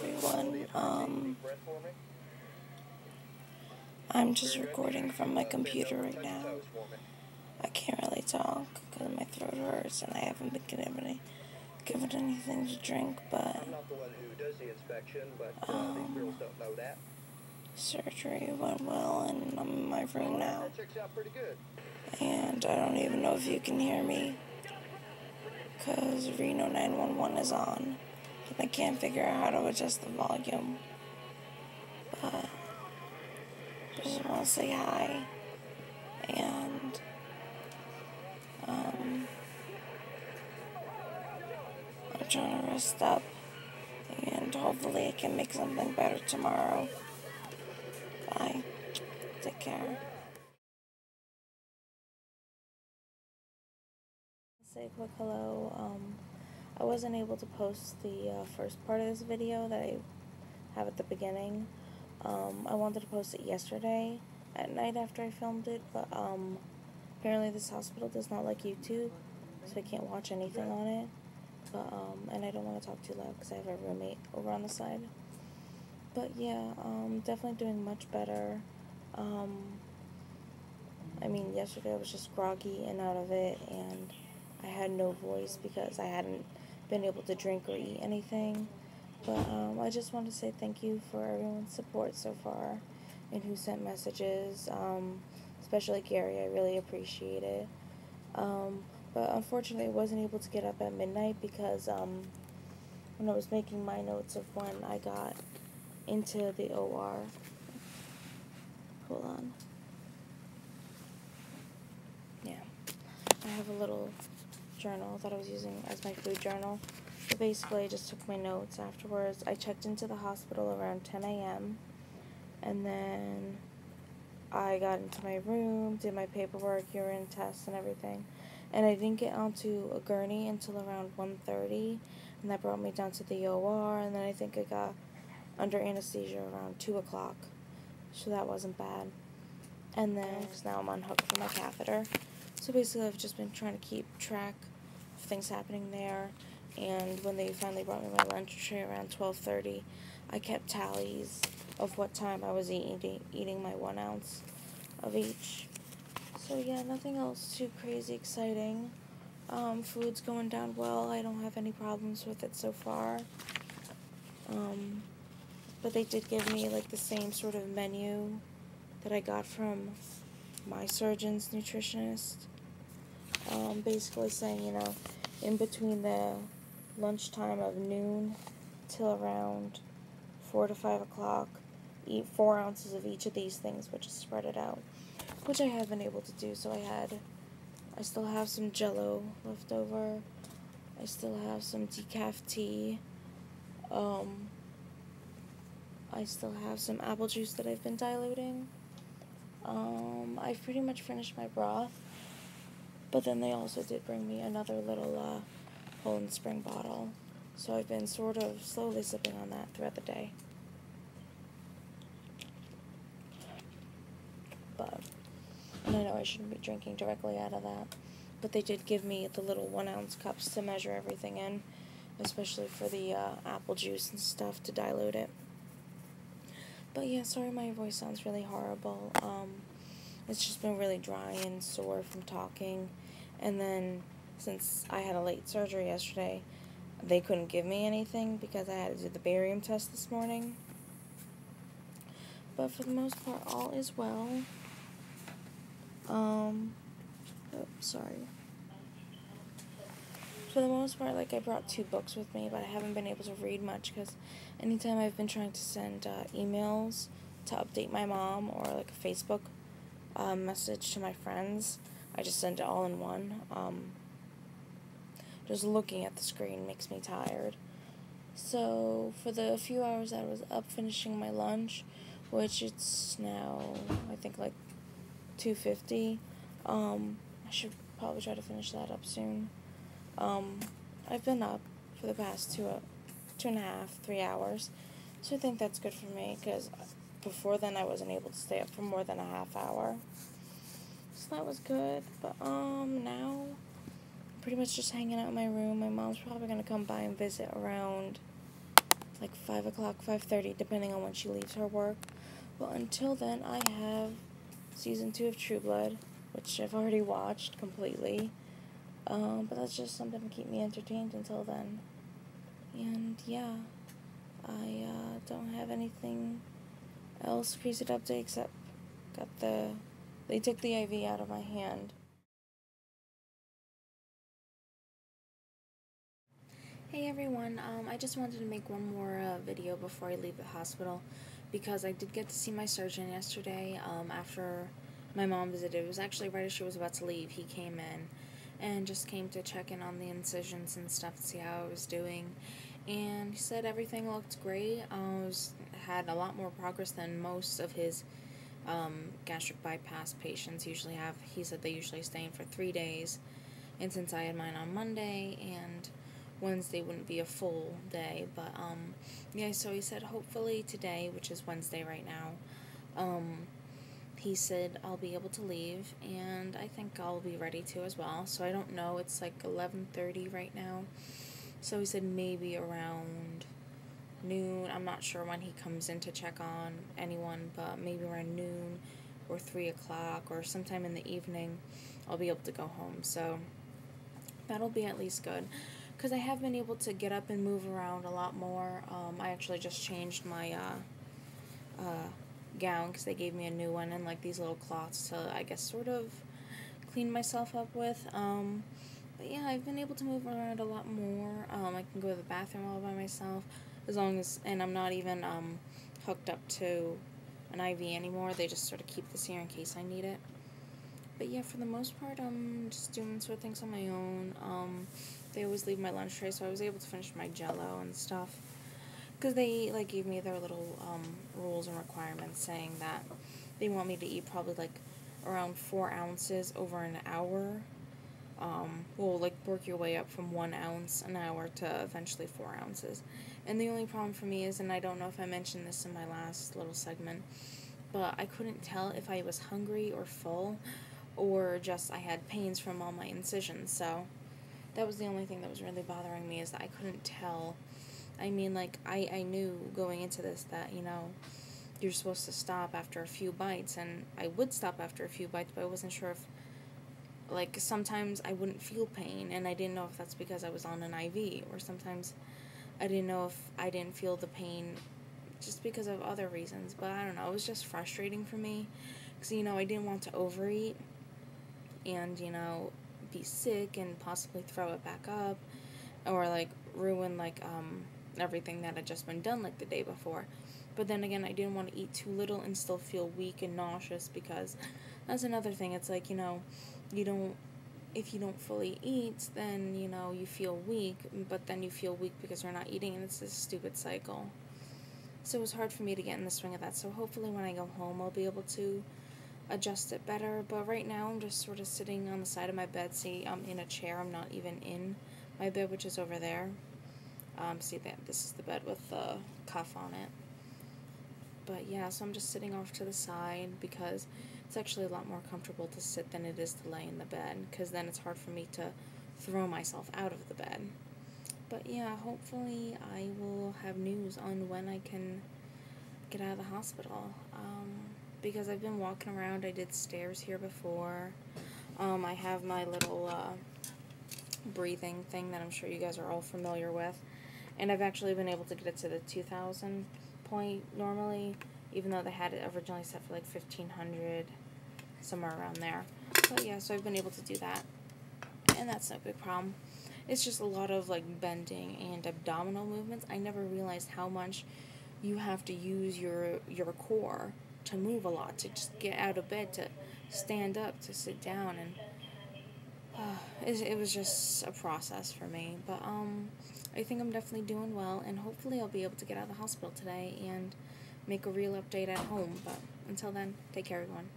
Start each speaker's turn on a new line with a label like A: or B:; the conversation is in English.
A: Everyone, I'm just recording from my computer right now. I can't really talk because my throat hurts and I haven't been given anything to drink, but surgery went well and I'm in my room now. And I don't even know if you can hear me because Reno 911 is on. And I can't figure out how to adjust the volume. But I just want to say hi. And I'm trying to rest up. And hopefully I can make something better tomorrow. Bye. Take care. Say a quick hello. I wasn't able to post the first part of this video that I have at the beginning. I wanted to post it yesterday at night after I filmed it, but apparently this hospital does not like YouTube, so I can't watch anything on it. But and I don't want to talk too loud because I have a roommate over on the side. But yeah, definitely doing much better. I mean, yesterday I was just groggy and out of it, and I had no voice because I hadn't been able to drink or eat anything. But I just want to say thank you for everyone's support so far and who sent messages, especially Gary. I really appreciate it. But unfortunately, I wasn't able to get up at midnight because when I was making my notes of when I got into the OR, hold on. Yeah, I have a little journal that I was using as my food journal. But basically, I just took my notes afterwards. I checked into the hospital around 10 a.m. and then I got into my room, did my paperwork, urine tests, and everything. And I didn't get onto a gurney until around 1:30, and that brought me down to the OR, and then I think I got under anesthesia around 2 o'clock, so that wasn't bad. And then, because now I'm unhooked from my catheter. So basically, I've just been trying to keep track of things happening there, and when they finally brought me my lunch tray around 12:30, I kept tallies of what time I was eating my 1 ounce of each. So yeah, nothing else too crazy exciting. Food's going down well. I don't have any problems with it so far. But they did give me like the same sort of menu that I got from my surgeon's nutritionist. Basically saying, in between the lunchtime of noon till around 4 to 5 o'clock, eat 4 ounces of each of these things, which is spread it out, which I have been able to do. So I still have some Jello left over. I still have some decaf tea. I still have some apple juice that I've been diluting. I've pretty much finished my broth, but then they also did bring me another little Poland Spring bottle, so I've been sort of slowly sipping on that throughout the day. And I know I shouldn't be drinking directly out of that, but they did give me the little 1 ounce cups to measure everything in, especially for the apple juice and stuff to dilute it. But yeah, sorry my voice sounds really horrible. It's just been really dry and sore from talking, and then since I had a late surgery yesterday, they couldn't give me anything because I had to do the barium test this morning. But for the most part, all is well. Sorry. For the most part, I brought 2 books with me, but I haven't been able to read much because anytime I've been trying to send emails to update my mom or a Facebook message to my friends, I just send it all in one. Just looking at the screen makes me tired. So for the few hours that I was up finishing my lunch, which it's now I think 2:50, I should probably try to finish that up soon. I've been up for the past 2.5, 3 hours, so I think that's good for me, because before then I wasn't able to stay up for more than a half hour, so that was good. But now pretty much just hanging out in my room. My mom's probably going to come by and visit around like 5 o'clock, 5:30, depending on when she leaves her work. But until then, I have season 2 of True Blood, which I've already watched completely. But that's just something to keep me entertained until then. And yeah, I don't have anything else crazy to update except they took the IV out of my hand. Hey everyone, I just wanted to make one more video before I leave the hospital, because I did get to see my surgeon yesterday after my mom visited. It was actually right as she was about to leave. He came in and just came to check in on the incisions and stuff to see how I was doing, and he said everything looked great. Had a lot more progress than most of his gastric bypass patients usually have. He said they usually stay in for 3 days, and since I had mine on Monday and Wednesday wouldn't be a full day, but yeah, so he said hopefully today, which is Wednesday right now, he said I'll be able to leave, and I think I'll be ready to as well. So I don't know, it's like 11:30 right now, so he said maybe around noon. I'm not sure when he comes in to check on anyone, but maybe around noon or 3 o'clock or sometime in the evening I'll be able to go home. So that'll be at least good, because I have been able to get up and move around a lot more. I actually just changed my gown, because they gave me a new one, and like these little cloths to, I guess, sort of clean myself up with. But yeah, I've been able to move around a lot more. I can go to the bathroom all by myself, as long as, and I'm not even hooked up to an IV anymore. They just sort of keep this here in case I need it. But yeah, for the most part, I'm just doing sort of things on my own. They always leave my lunch tray, so I was able to finish my Jell-O and stuff, because they like gave me their little rules and requirements, saying that they want me to eat probably like around 4 ounces over an hour. Well, like work your way up from 1 ounce an hour to eventually 4 ounces. And the only problem for me is, and I don't know if I mentioned this in my last little segment, but I couldn't tell if I was hungry or full, or just I had pains from all my incisions. So that was the only thing that was really bothering me, is that I couldn't tell. I mean, like, I knew going into this that, you know, you're supposed to stop after a few bites, and I would stop after a few bites, but I wasn't sure if, like, sometimes I wouldn't feel pain, and I didn't know if that's because I was on an IV, or sometimes I didn't know if I didn't feel the pain just because of other reasons. But I don't know, it was just frustrating for me, because, you know, I didn't want to overeat and, you know, be sick and possibly throw it back up, or like ruin like everything that had just been done like the day before. But then again, I didn't want to eat too little and still feel weak and nauseous, because that's another thing. It's like, you know, if you don't fully eat, then, you know, you feel weak, but then you feel weak because you're not eating, and it's this stupid cycle. So it was hard for me to get in the swing of that. So hopefully when I go home, I'll be able to adjust it better. But right now, I'm just sort of sitting on the side of my bed. See, I'm in a chair. I'm not even in my bed, which is over there. See that this is the bed with the cuff on it. But yeah, so I'm just sitting off to the side, because it's actually a lot more comfortable to sit than it is to lay in the bed, because then it's hard for me to throw myself out of the bed. But yeah, hopefully I will have news on when I can get out of the hospital, because I've been walking around. I did stairs here before. I have my little breathing thing that I'm sure you guys are all familiar with, and I've actually been able to get it to the 2,000 point normally, even though they had it originally set for like 1,500, somewhere around there. But yeah, so I've been able to do that, and that's no big problem. It's just a lot of like bending and abdominal movements. I never realized how much you have to use your core to move a lot, to just get out of bed, to stand up, to sit down, and it was just a process for me. But I think I'm definitely doing well, and hopefully I'll be able to get out of the hospital today and make a real update at home. But until then, take care, everyone.